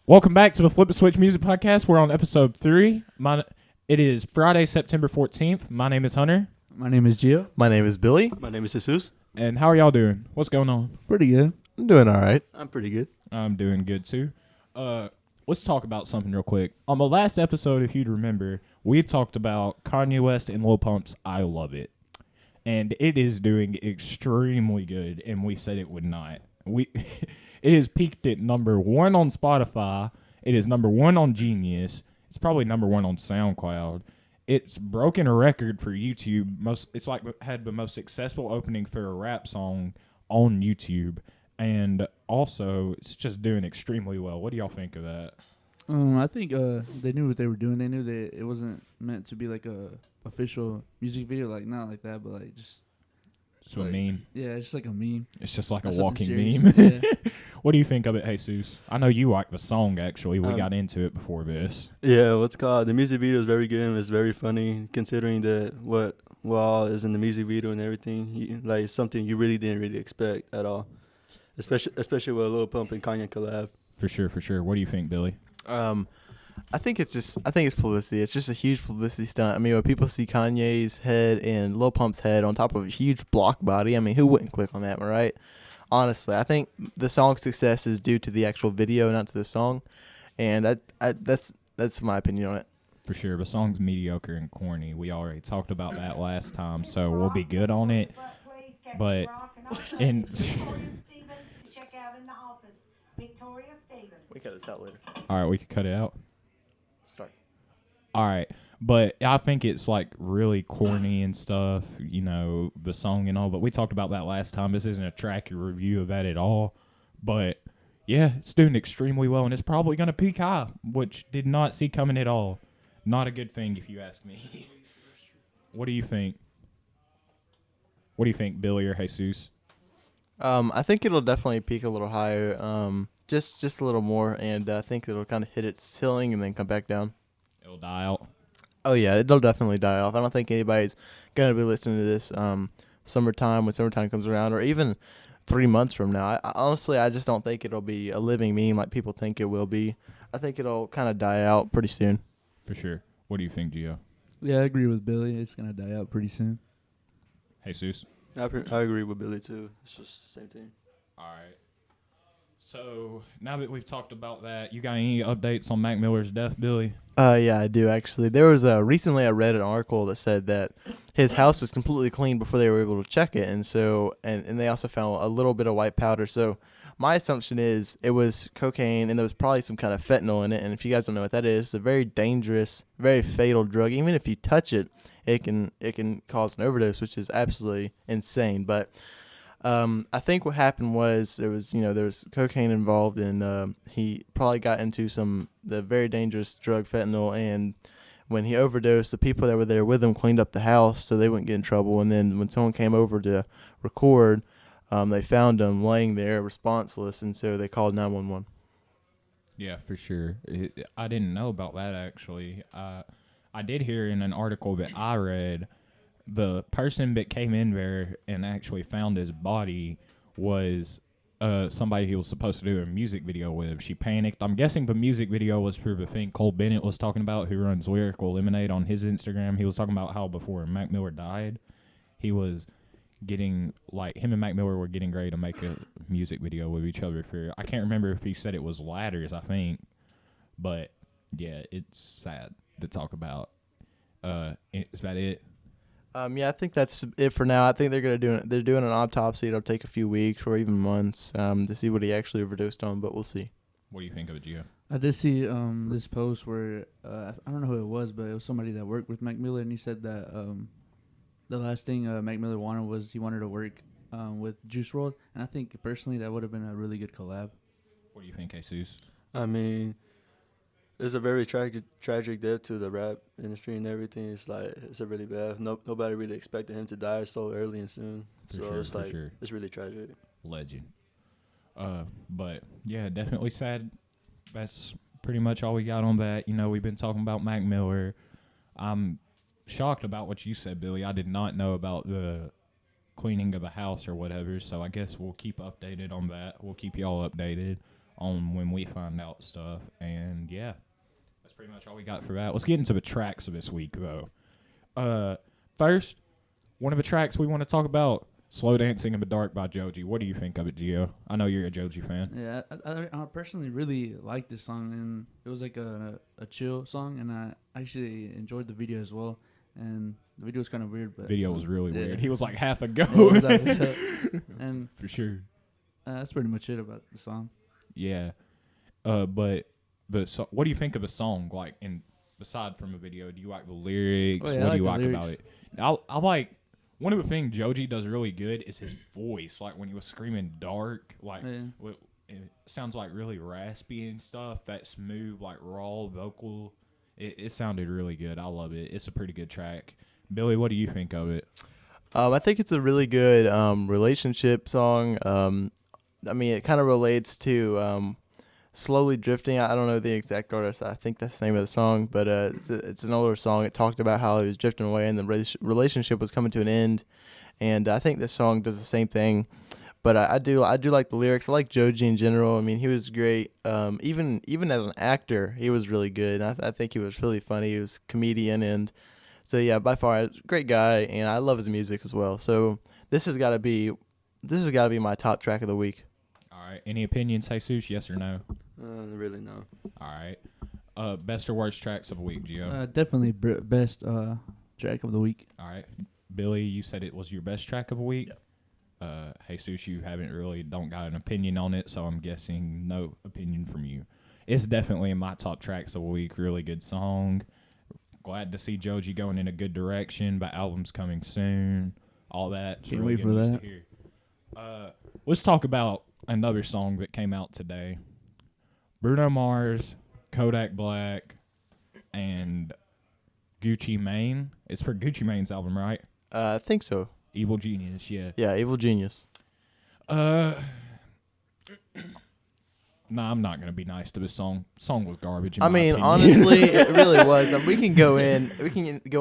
Welcome back to the Flip the Switch Music Podcast. We're on episode 3. It is Friday, September 14th. My name is Hunter. My name is Gio. My name is Billy. My name is Jesus. And how are y'all doing? What's going on? Pretty good. I'm doing all right. I'm pretty good. I'm doing good too. Let's talk about something real quick. On the last episode, if you'd remember, we talked about Kanye West and Lil Pump's I Love It. And it is doing extremely good, and we said it would not. It has peaked at number 1 on Spotify. It is number 1 on Genius. It's probably number 1 on SoundCloud. It's broken a record for YouTube. It's like had the most successful opening for a rap song on YouTube. And also, it's just doing extremely well. What do y'all think of that? I think they knew what they were doing. They knew that it wasn't meant to be like a official music video, like not like that, but like just a meme. Yeah, it's just like a meme. It's just like Not a something walking meme. serious. Yeah. What do you think of it, Jesus? I know you like the song, actually. We got into it before this. Yeah, the music video is very good and it's very funny considering that what all is in the music video and everything. Like something you really didn't really expect at all, especially with Lil Pump and Kanye collab. For sure. What do you think, Billy? I think it's publicity. It's just a huge publicity stunt. I mean, when people see Kanye's head and Lil Pump's head on top of a huge block body, I mean, who wouldn't click on that, right? Honestly, I think the song's success is due to the actual video, not to the song, and that's my opinion on it. For sure, the song's mediocre and corny. We already talked about that last time, so we'll be good on it. But We cut this out later. all right, we could cut it out. Start. All right, but I think it's like really corny and stuff, you know, the song and all. But we talked about that last time. This isn't a track review of that at all. But yeah, it's doing extremely well, and it's probably going to peak high, which did not see coming at all. Not a good thing, if you ask me. What do you think? What do you think, Billy or Jesus? I think it'll definitely peak a little higher, just a little more, and I think it'll kind of hit its ceiling and then come back down. It'll die out. Oh yeah, it'll definitely die off. I don't think anybody's gonna be listening to this summertime when summertime comes around, or even 3 months from now. Honestly, I just don't think it'll be a living meme like people think it will be. I think it'll kind of die out pretty soon. For sure. What do you think, Gio? Yeah, I agree with Billy. It's gonna die out pretty soon. Jesus? I agree with Billy too. It's just the same thing. All right. So now that we've talked about that, you got any updates on Mac Miller's death, Billy? Yeah, I do actually. There was recently I read an article that said that his house was completely clean before they were able to check it, and so and they also found a little bit of white powder. So my assumption is it was cocaine, and there was probably some kind of fentanyl in it. And if you guys don't know what that is, it's a very dangerous, very fatal drug. Even if you touch it, it can cause an overdose, which is absolutely insane. But I think what happened was there was cocaine involved, and he probably got into the very dangerous drug fentanyl, and when he overdosed, the people that were there with him cleaned up the house so they wouldn't get in trouble. And then when someone came over to record, they found him laying there responseless, and so they called 911. Yeah, for sure. I didn't know about that, actually. I did hear in an article that I read, the person that came in there and actually found his body was somebody he was supposed to do a music video with. She panicked. I'm guessing the music video was for the thing Cole Bennett was talking about, who runs Lyrical Lemonade on his Instagram. He was talking about how before Mac Miller died, he was getting, like, him and Mac Miller were getting ready to make a music video with each other for, I can't remember if he said it was Ladders, I think. But, yeah, it's sad to talk about. Is that it? Yeah, I think that's it for now. I think they're doing an autopsy. It'll take a few weeks or even months to see what he actually overdosed on, but we'll see. What do you think of it, Gio? I did see this post where I don't know who it was, but it was somebody that worked with Mac Miller, and he said that the last thing Mac Miller wanted was he wanted to work with Juice WRLD, and I think personally that would have been a really good collab. What do you think, Jesus? I mean, it's a very tragic death to the rap industry and everything. It's a really bad. Nobody really expected him to die so early and soon. It's really tragic. Legend. But yeah, definitely sad. That's pretty much all we got on that. You know, we've been talking about Mac Miller. I'm shocked about what you said, Billy. I did not know about the cleaning of a house or whatever, so I guess we'll keep updated on that. We'll keep y'all updated. on when we find out stuff. And yeah, that's pretty much all we got for that. Let's get into the tracks of this week, though. First, one of the tracks we want to talk about, Slow Dancing in the Dark by Joji. What do you think of it, Gio? I know you're a Joji fan. Yeah, I personally really like this song, and it was like a chill song, and I actually enjoyed the video as well. And the video was kind of weird, but Video was really yeah. weird. He was like half a It goat. was and For sure. that's pretty much it about the song. Yeah. But what do you think of the song? Like, aside from the video, do you like the lyrics? Oh, yeah, What I do you like like the about it? I like, one of the things Joji does really good is his voice. Like when he was screaming dark, like Yeah. it sounds like really raspy and stuff. That smooth, like raw vocal. It sounded really good. I love it. It's a pretty good track. Billy, what do you think of it? I think it's a really good relationship song. I mean, it kind of relates to Slowly Drifting. I don't know the exact artist. I think that's the name of the song, but it's an older song. It talked about how he was drifting away and the relationship was coming to an end. And I think this song does the same thing. But I do like the lyrics. I like Joji in general. I mean, he was great. Even as an actor, he was really good. I think he was really funny. He was a comedian, and so yeah, by far, a great guy. And I love his music as well. So this has got to be my top track of the week. All right. Any opinions, Jesus? Yes or no? Really no. All right. Best or worst tracks of the week, Gio? Definitely best track of the week. All right. Billy, you said it was your best track of the week? Jesus, you don't got an opinion on it, so I'm guessing no opinion from you. It's definitely in my top tracks of the week. Really good song. Glad to see Joji going in a good direction, but album's coming soon. All that. Can't wait for that. To hear. Let's talk about another song that came out today. Bruno Mars, Kodak Black, and Gucci Mane. It's for Gucci Mane's album, right? I think so. Evil Genius, yeah. Yeah, Evil Genius. Nah, I'm not gonna be nice to this song. Song was garbage. I mean, honestly, it really was. We can go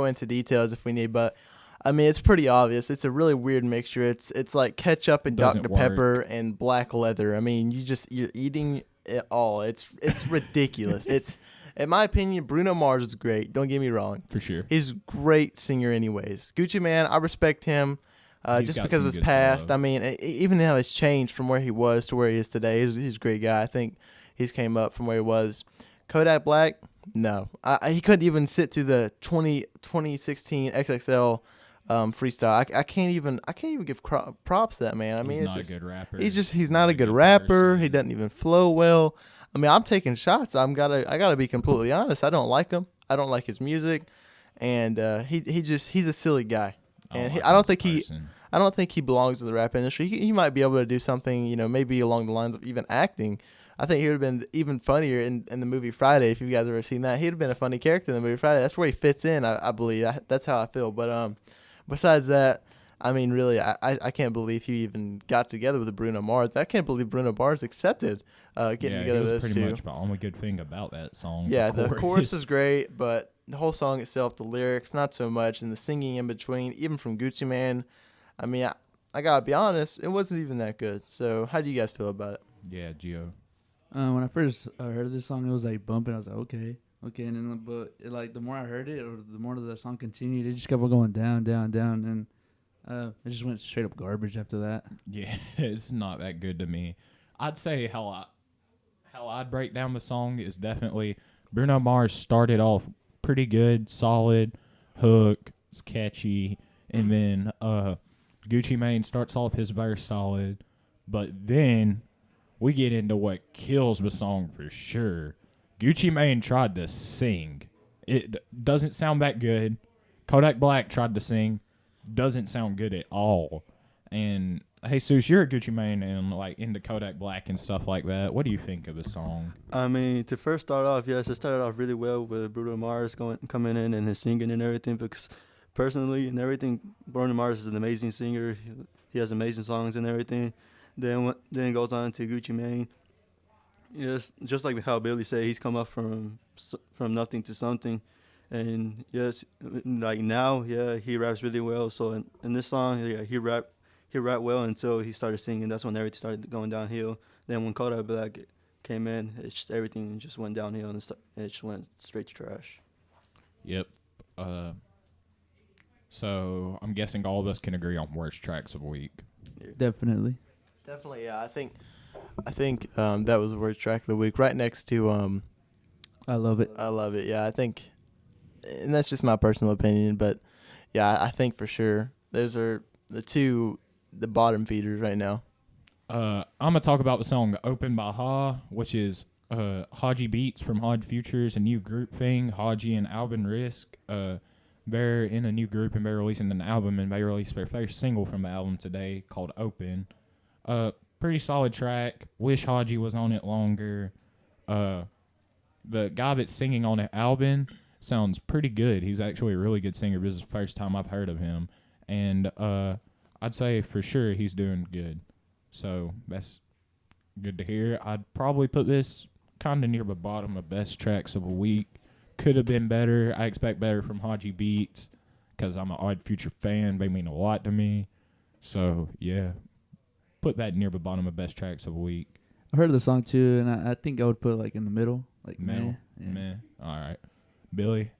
into details if we need, but I mean, it's pretty obvious. It's a really weird mixture. It's like ketchup and Doesn't Dr. work. Pepper and black leather. I mean, you're eating it all. It's ridiculous. It's, in my opinion, Bruno Mars is great. Don't get me wrong. For sure. He's a great singer anyways. Gucci Mane, I respect him just because of his past. I mean, even how he's changed from where he was to where he is today. He's a great guy. I think he's came up from where he was. Kodak Black, no. He couldn't even sit through the 2016 XXL freestyle. I can't even give props to that man. I mean, he's not a good rapper. He's not a good rapper. He doesn't even flow well. I mean, I'm taking shots. I gotta be completely honest. I don't like him. I don't like his music, and he's a silly guy. And I don't think he belongs in the rap industry. He might be able to do something, maybe along the lines of even acting. I think he would have been even funnier in the movie Friday. If you guys ever seen that, he'd have been a funny character in the movie Friday. That's where he fits in. I believe. That's how I feel. But besides that, I mean, really, I can't believe he even got together with Bruno Mars. I can't believe Bruno Mars accepted getting together with those two. Pretty much the only good thing about that song. Yeah, the chorus is great, but the whole song itself, the lyrics, not so much, and the singing in between, even from Gucci Mane, I mean, I gotta be honest, it wasn't even that good. So, how do you guys feel about it? Yeah, Gio. When I first heard this song, it was like bumping. I was like, okay, and then the more I heard it, or the more the song continued, it just kept going down, down, down, and it just went straight up garbage after that. Yeah, it's not that good to me. I'd say how I'd break down the song is definitely Bruno Mars started off pretty good, solid hook, it's catchy, and then Gucci Mane starts off his verse solid, but then we get into what kills the song for sure. Gucci Mane tried to sing. It doesn't sound that good. Kodak Black tried to sing. Doesn't sound good at all. And Jesus, you're a Gucci Mane and like into Kodak Black and stuff like that. What do you think of the song? I mean, to first start off, yes, it started off really well with Bruno Mars coming in and his singing and everything. Because personally and everything, Bruno Mars is an amazing singer. He has amazing songs and everything. Then it goes on to Gucci Mane. Yes, just like how Billy said, he's come up from nothing to something. And yes, like now, yeah, he raps really well. So in this song, yeah, he rapped well until he started singing. That's when everything started going downhill. Then when Kodak Black came in, everything just went downhill and it just went straight to trash. Yep. So I'm guessing all of us can agree on worst tracks of the week. Definitely. Definitely, yeah. I think that was the worst track of the week, right next to I love it. I love it. Yeah, I think, and that's just my personal opinion, but yeah, I think for sure those are the bottom feeders right now. I'm gonna talk about the song "Open" by Ha, which is Haji Beats from Hod Futures, a new group thing. Haji and Alvin Risk. They're in a new group and they're releasing an album, and they released their first single from the album today called "Open." Pretty solid track. Wish Haji was on it longer. The guy that's singing on the album sounds pretty good. He's actually a really good singer. This is the first time I've heard of him, and I'd say for sure he's doing good. So that's good to hear. I'd probably put this kind of near the bottom of best tracks of the week. Could have been better. I expect better from Haji Beats because I'm an Odd Future fan. They mean a lot to me. So, yeah, put that near the bottom of best tracks of the week. I heard the song too, and I think I would put it like in the middle. Like Middle? meh. Yeah. Meh. All right. Billy?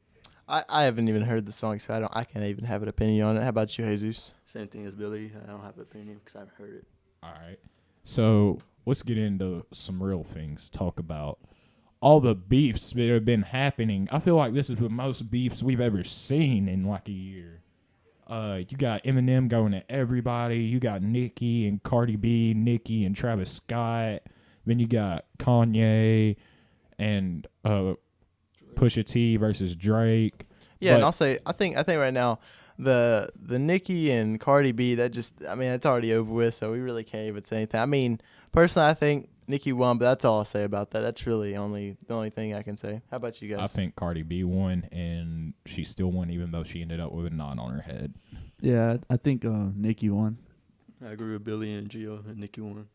I haven't even heard the song, so I can't even have an opinion on it. How about you, Jesus? Same thing as Billy. I don't have an opinion because I haven't heard it. All right. So let's get into some real things. Talk about all the beefs that have been happening. I feel like this is the most beefs we've ever seen in like a year. You got Eminem going at everybody. You got Nicki and Cardi B, Nicki and Travis Scott. Then you got Kanye and Pusha T versus Drake. Yeah, and I'll say I think right now the Nicki and Cardi B, it's already over with, so we really can't even say anything. I mean, personally, I think Nicki won, but that's all I'll say about that. That's really the only thing I can say. How about you guys? I think Cardi B won, and she still won, even though she ended up with a knot on her head. Yeah, I think Nicki won. I agree with Billy and Gio and Nicki won.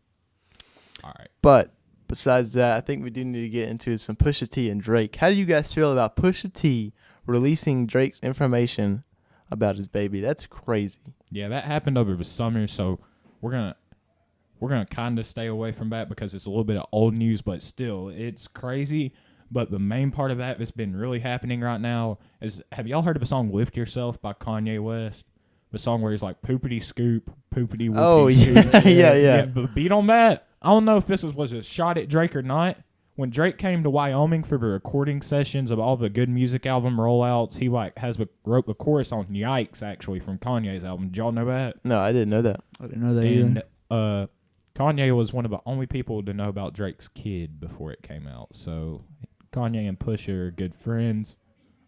All right. But besides that, I think we do need to get into some Pusha T and Drake. How do you guys feel about Pusha T releasing Drake's information about his baby? That's crazy. Yeah, that happened over the summer, so we're gonna kind of stay away from that because it's a little bit of old news, but still, it's crazy. But the main part of that that's been really happening right now is, have y'all heard of the song "Lift Yourself" by Kanye West? The song where he's like poopity scoop, poopity whoopity. Oh scoop. yeah. The beat on that, I don't know if this was a shot at Drake or not. When Drake came to Wyoming for the recording sessions of all the good music album rollouts, he wrote the chorus on "Yikes" actually from Kanye's album. Did y'all know that? No, I didn't know that. I didn't know that either. And Kanye was one of the only people to know about Drake's kid before it came out. So Kanye and Pusha are good friends.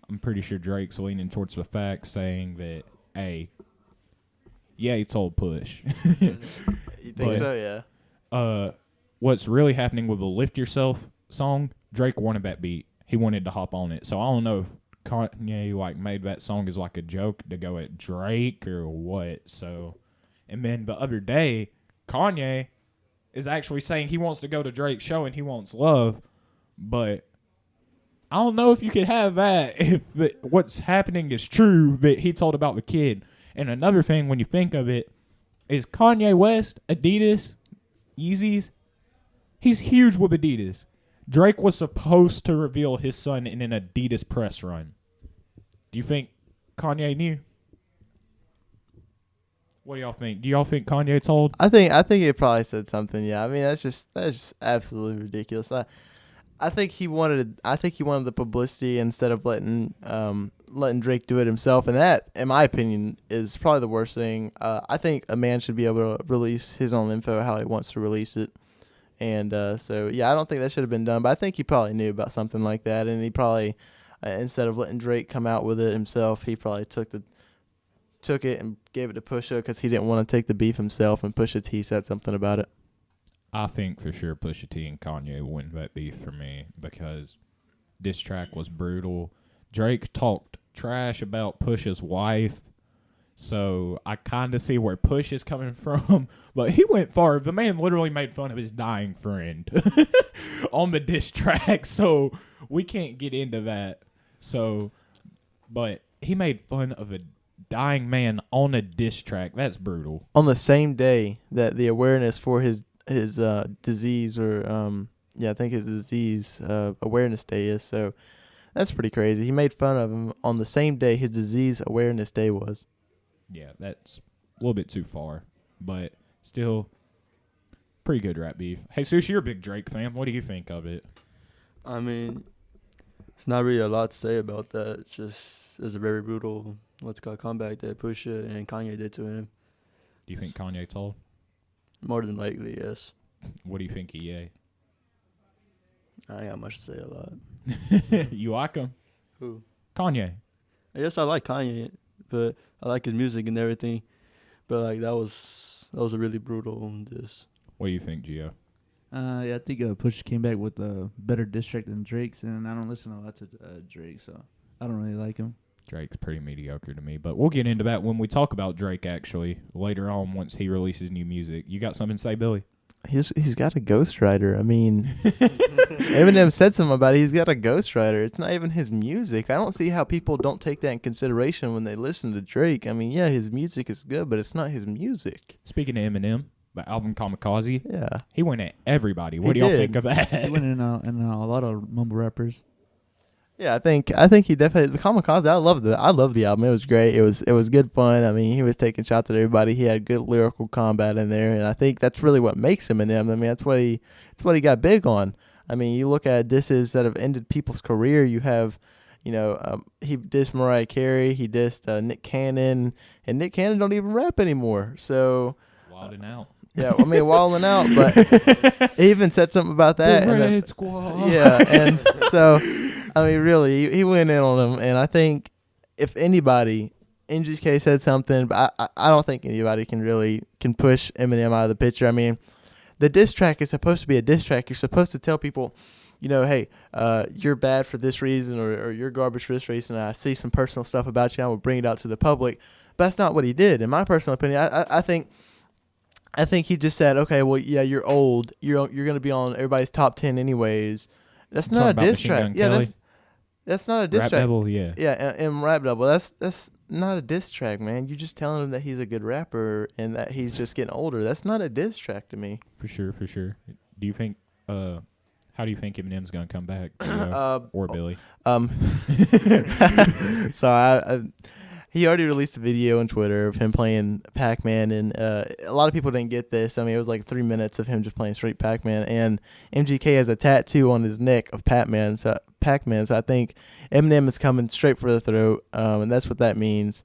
I'm pretty sure Drake's leaning towards the fact, saying that, hey, yeah, he told Push. You think so? Yeah. What's really happening with the "Lift Yourself" song, Drake wanted that beat. He wanted to hop on it. So I don't know if Kanye made that song as like a joke to go at Drake or what. So, and then the other day, Kanye is actually saying he wants to go to Drake's show and he wants love, but I don't know if you could have that if what's happening is true that he told about the kid. And another thing, when you think of it, is Kanye West, Adidas, Yeezys, he's huge with Adidas. Drake was supposed to reveal his son in an Adidas press run. Do you think Kanye knew? What do y'all think? Do y'all think Kanye told? I think he probably said something. Yeah, I mean that's just absolutely ridiculous. I think he wanted the publicity instead of letting Drake do it himself, and that, in my opinion, is probably the worst thing. I think a man should be able to release his own info how he wants to release it, and so yeah, I don't think that should have been done. But I think he probably knew about something like that, and he probably instead of letting Drake come out with it himself, he probably took it and gave it to Pusha because he didn't want to take the beef himself, and Pusha T said something about it. I think for sure Pusha T and Kanye win that beef for me because this track was brutal. Drake talked trash about Pusha's wife, so I kind of see where Push is coming from, but he went far. The man literally made fun of his dying friend on the diss track, so we can't get into that. So, but he made fun of a dying man on a diss track. That's brutal. On the same day that the awareness for his disease or I think his disease awareness day is. So that's pretty crazy. He made fun of him on the same day his disease awareness day was. Yeah, that's a little bit too far, but still pretty good rap beef. Hey, Sushi, you're a big Drake fan. What do you think of it? I mean, it's not really a lot to say about that. It's just it's a very brutal comeback that Pusha and Kanye did to him. Do you think Kanye told? More than likely, yes. What do you think, EA? I ain't got much to say a lot. You like him? Who? Kanye. Yes, I like Kanye, but I like his music and everything. But like that was a really brutal diss. What do you think, Gio? Yeah, I think Push came back with a better diss track than Drake's, and I don't listen a lot to Drake, so I don't really like him. Drake's pretty mediocre to me, but we'll get into that when we talk about Drake, actually, later on once he releases new music. You got something to say, Billy? He's got a ghostwriter. I mean, Eminem said something about it. He's got a ghostwriter. It's not even his music. I don't see how people don't take that in consideration when they listen to Drake. I mean, yeah, his music is good, but it's not his music. Speaking of Eminem, the album Kamikaze, Yeah. he went at everybody. What He do y'all did. think of He that? went in a lot of mumble rappers. Yeah, I think he definitely the Kamikaze. I love the album. It was great. It was good fun. I mean, he was taking shots at everybody. He had good lyrical combat in there, and I think that's really what makes him Eminem. I mean, that's what he got big on. I mean, you look at disses that have ended people's career. You have, he dissed Mariah Carey. He dissed Nick Cannon, and Nick Cannon don't even rap anymore. So Wilding out. yeah, I mean, wilding out, but he even said something about that. The and then- Red Squad. yeah, and so I mean, really, he went in on him, and I think if anybody, NGK said something, but I don't think anybody can push Eminem out of the picture. I mean, the diss track is supposed to be a diss track. You're supposed to tell people, hey, you're bad for this reason, or you're garbage for this reason. And I see some personal stuff about you. I will bring it out to the public. But that's not what he did, in my personal opinion. I think he just said, okay, well, yeah, you're old. You're going to be on everybody's top 10 anyways. That's Talking not a about diss Machine track. Gun Yeah, Kelly? that's not a diss Rap track. Devil, yeah. Yeah, and Rap Double. That's not a diss track, man. You're just telling him that he's a good rapper and that he's just getting older. That's not a diss track to me. For sure. Do you think, how do you think Eminem's going to come back? Or Billy? So he already released a video on Twitter of him playing Pac-Man, and a lot of people didn't get this. I mean, it was like 3 minutes of him just playing straight Pac-Man, and MGK has a tattoo on his neck of Pac-Man. So I think Eminem is coming straight for the throat, and that's what that means.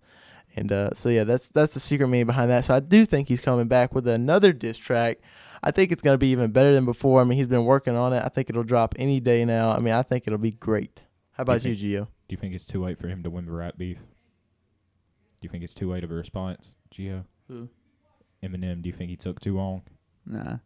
And so yeah, that's the secret meaning behind that. So I do think he's coming back with another diss track. I think it's gonna be even better than before. I mean, he's been working on it. I think it'll drop any day now. I mean, I think it'll be great. How about you, Gio? Do you think it's too late for him to win the rap beef? Do you think it's too late of a response, Gio? Who? Eminem, do you think he took too long? Nah,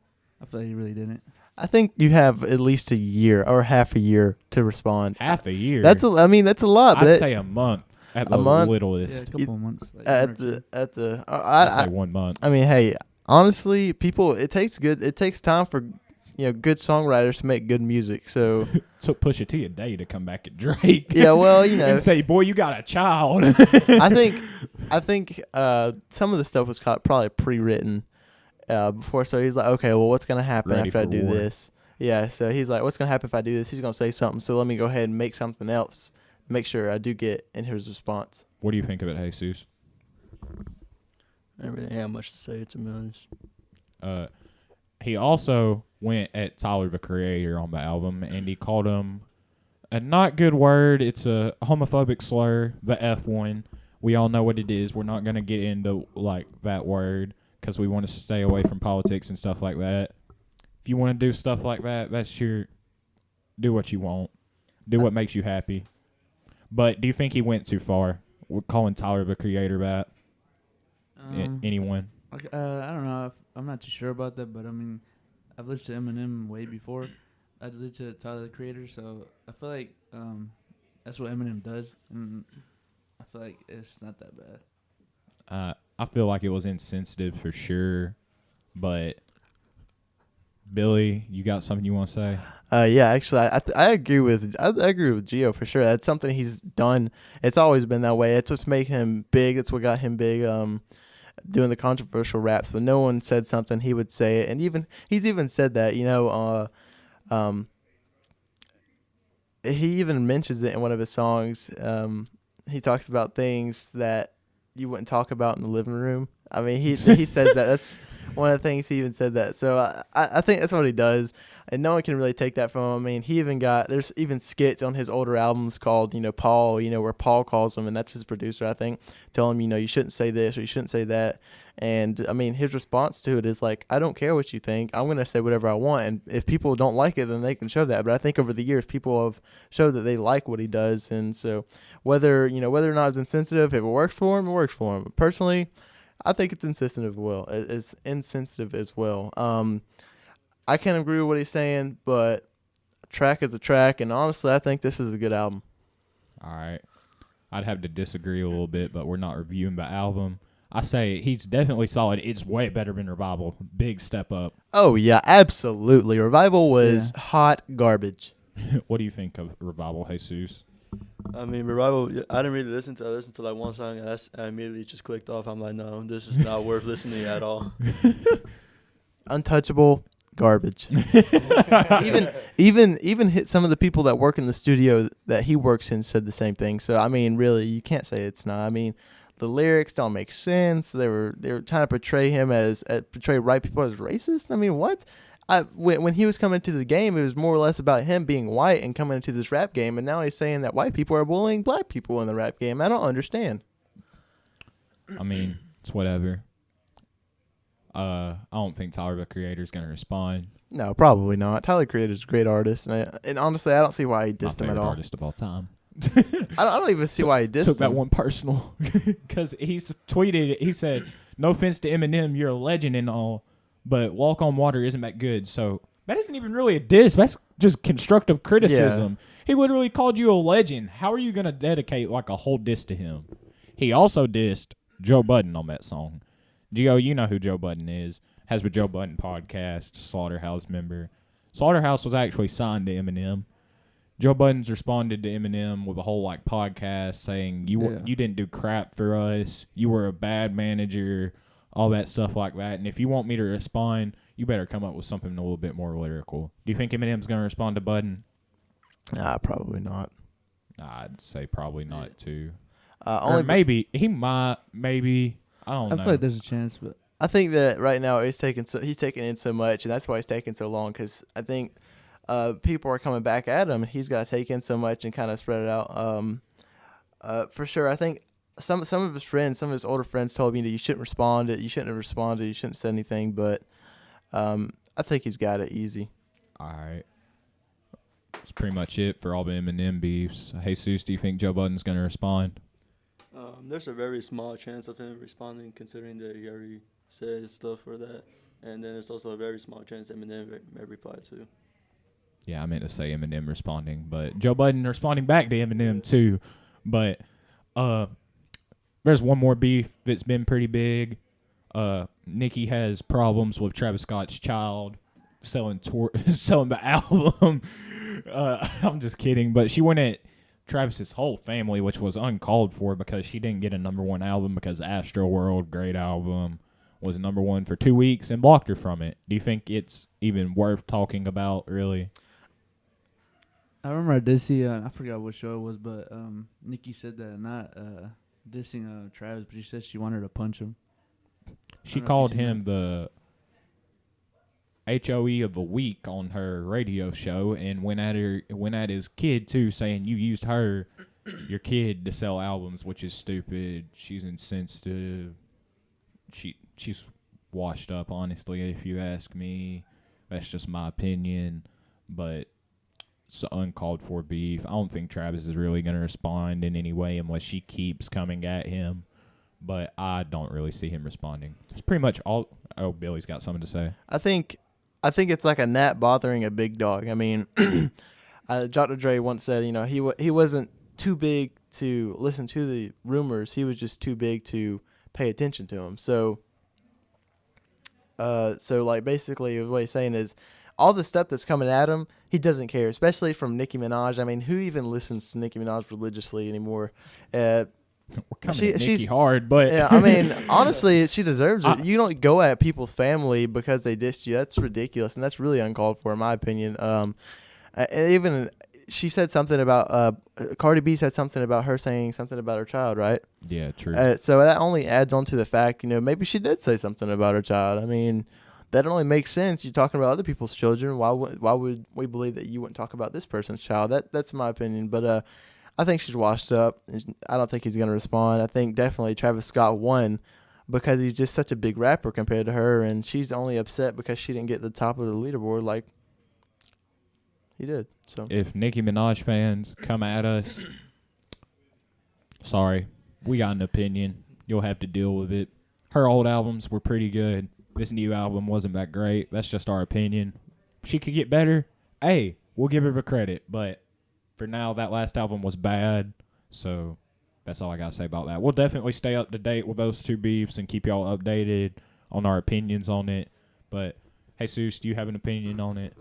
I feel like he really didn't. I think you have at least a year or half a year to respond. Half a year? That's a lot. But I'd say a month at the month? Yeah, littlest. a couple of months. Like at one or two. the I'd say 1 month. I mean, hey, honestly, people, it takes time for good songwriters to make good music. So Took Pusha T a day to come back at Drake. yeah, well, and say, boy, you got a child. I think some of the stuff was probably pre-written before. So he's like, okay, well, what's gonna happen Ready after I for do war. this? Yeah, so he's like, what's gonna happen if I do this? He's gonna say something. So let me go ahead and make something else. Make sure I do get in his response. What do you think of it, Jesus? I don't really have much to say, to be honest. He also went at Tyler, the Creator, on the album, and he called him a not good word. It's a homophobic slur, the F one. We all know what it is. We're not going to get into that word because we want to stay away from politics and stuff like that. If you want to do stuff like that, do what you want. Do what makes you happy. But do you think he went too far? We're calling Tyler the Creator that. Anyone? I don't know. I'm not too sure about that, but I mean, I've listened to Eminem way before I listened to Tyler the Creator, so I feel like that's what Eminem does, and I feel like it's not that bad. I feel like it was insensitive for sure, but Billy, you got something you want to say? Yeah, actually, I agree with Gio for sure. That's something he's done. It's always been that way. It's what's made him big. It's what got him big. Doing the controversial raps. When no one said something, he would say it, and he's even said that. Um, he even mentions it in one of his songs. He talks about things that you wouldn't talk about in the living room. I mean, he says that. That's one of the things he even said that. So I think that's what he does, and no one can really take that from him. I mean, there's even skits on his older albums called, Paul, where Paul calls him, and that's his producer, I think, tell him, you shouldn't say this or you shouldn't say that. And I mean, his response to it is like, I don't care what you think. I'm going to say whatever I want. And if people don't like it, then they can show that. But I think over the years, people have showed that they like what he does. And so whether or not it's insensitive, if it works for him, it works for him. Personally, I think it's insensitive as well. I can't agree with what he's saying, but a track is a track. And honestly, I think this is a good album. All right. I'd have to disagree a little bit, but we're not reviewing the album. I say he's definitely solid. It's way better than Revival. Big step up. Oh, yeah, absolutely. Revival was hot garbage. What do you think of Revival, Jesus? I mean, Revival, I didn't really listen to it. I listened to like one song, and I immediately just clicked off. I'm like, no, this is not worth listening at all. Untouchable garbage. even hit some of the people that work in the studio that he works in said the same thing. So, I mean, really, you can't say it's not. I mean, the lyrics don't make sense. They were trying to portray him portray white people as racist. I mean, what? When he was coming to the game, it was more or less about him being white and coming into this rap game, and now he's saying that white people are bullying black people in the rap game. I don't understand. I mean, it's whatever. I don't think Tyler, the Creator, is going to respond. No, probably not. Tyler, the Creator is a great artist, and honestly, I don't see why he dissed him at all. My favorite artist of all time. I don't even see why he dissed him. Took that one personal because he's tweeted. He said, "No offense to Eminem, you're a legend and all, but Walk on Water isn't that good." So that isn't even really a diss. That's just constructive criticism. Yeah. He literally called you a legend. How are you gonna dedicate like a whole diss to him? He also dissed Joe Budden on that song. Gio, you know who Joe Budden is. Has the Joe Budden podcast. Slaughterhouse member. Slaughterhouse was actually signed to Eminem. Joe Budden's responded to Eminem with a whole like podcast saying you didn't do crap for us. You were a bad manager, all that stuff like that. And if you want me to respond, you better come up with something a little bit more lyrical. Do you think Eminem's going to respond to Budden? Nah, probably not. I'd say probably not too. Only maybe he might. Maybe I don't know. I feel like there's a chance, but I think that right now he's taking in so much, and that's why he's taking so long. Because I think people are coming back at him. He's got to take in so much and kind of spread it out. For sure, I think some of his friends, some of his older friends, told me that you shouldn't respond. You shouldn't have responded. You shouldn't have said anything. But I think he's got it easy. All right. That's pretty much it for all the Eminem beefs. Jesus, do you think Joe Budden's going to respond? There's a very small chance of him responding, considering that he already said stuff for that. And then there's also a very small chance Eminem may reply too. Yeah, I meant to say Eminem responding, but Joe Budden responding back to Eminem too. But there's one more beef that's been pretty big. Nicki has problems with Travis Scott's child selling the album. I'm just kidding, but she went at Travis's whole family, which was uncalled for because she didn't get a #1 album because Astro World, great album, was #1 for 2 weeks and blocked her from it. Do you think it's even worth talking about, really? I remember I did see, I forgot what show it was, but Nicki said that not dissing Travis, but she said she wanted to punch him. She called him the HOE of the week on her radio show and went at his kid too, saying you used your kid to sell albums, which is stupid. She's insensitive. She's washed up, honestly, if you ask me. That's just my opinion, but it's uncalled for beef. I don't think Travis is really going to respond in any way unless she keeps coming at him, but I don't really see him responding. It's pretty much all. Oh, Billy's got something to say. I think it's like a gnat bothering a big dog. I mean, Dr. Dre once said, he wasn't too big to listen to the rumors. He was just too big to pay attention to them. So like basically what he's saying is all the stuff that's coming at him, he doesn't care, especially from Nicki Minaj. I mean, who even listens to Nicki Minaj religiously anymore? We're coming She- at Nikki she's- hard, but Yeah, I mean, honestly, she deserves it. I- You don't go at people's family because they dissed you. That's ridiculous, and that's really uncalled for, in my opinion. Even she said something about Cardi B said something about her saying something about her child, right? yeah, true. So that only adds on to the fact, maybe she did say something about her child. I mean, that only makes sense. You're talking about other people's children. Why would we believe that you wouldn't talk about this person's child? That's my opinion. But I think she's washed up. I don't think he's gonna respond. I think definitely Travis Scott won because he's just such a big rapper compared to her, and she's only upset because she didn't get the top of the leaderboard like he did. So If Nicki Minaj fans come at us, sorry, we got an opinion. You'll have to deal with it. Her old albums were pretty good. This new album wasn't that great. That's just our opinion. She could get better. Hey, we'll give her the credit. But for now, that last album was bad. So that's all I got to say about that. We'll definitely stay up to date with those two beefs and keep y'all updated on our opinions on it. But, Jesus, do you have an opinion on it?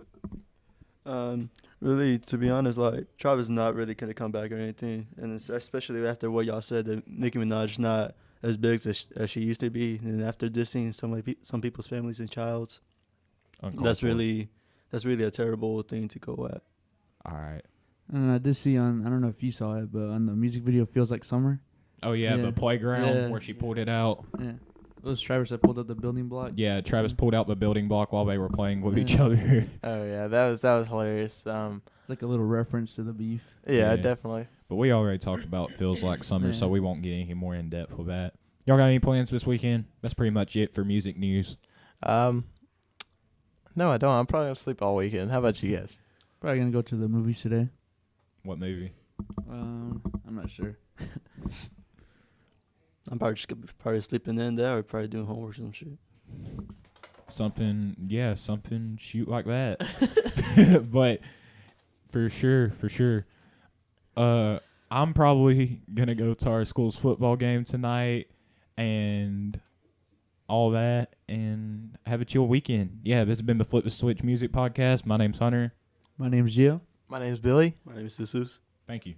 Really, to be honest, like Travis is not really gonna come back or anything, and it's especially after what y'all said that Nicki Minaj is not as big as she used to be, and after dissing some people's families and childs, that's really a terrible thing to go at. All right. And I did see I don't know if you saw it, but on the music video, Feels Like Summer. Oh, yeah, Yeah. the playground Yeah. where she pulled it out. Yeah. It was Travis that pulled up the building block. Yeah, Travis pulled out the building block while they were playing with Yeah. each other. oh yeah, that was hilarious. It's like a little reference to the beef. Yeah, Yeah. definitely. But we already talked about Feels Like Summer, Yeah. so we won't get any more in depth with that. Y'all got any plans this weekend? That's pretty much it for music news. No, I don't. I'm probably gonna sleep all weekend. How about you guys? Probably gonna go to the movies today. What movie? I'm not sure. I'm probably just gonna probably sleeping in there or probably doing homework or some shit. Something shoot like that. But for sure. I'm probably gonna go to our school's football game tonight and all that and have a chill weekend. Yeah, this has been the Flip the Switch Music Podcast. My name's Hunter. My name's Gio. My name's Billy. My name is Jesus. Thank you.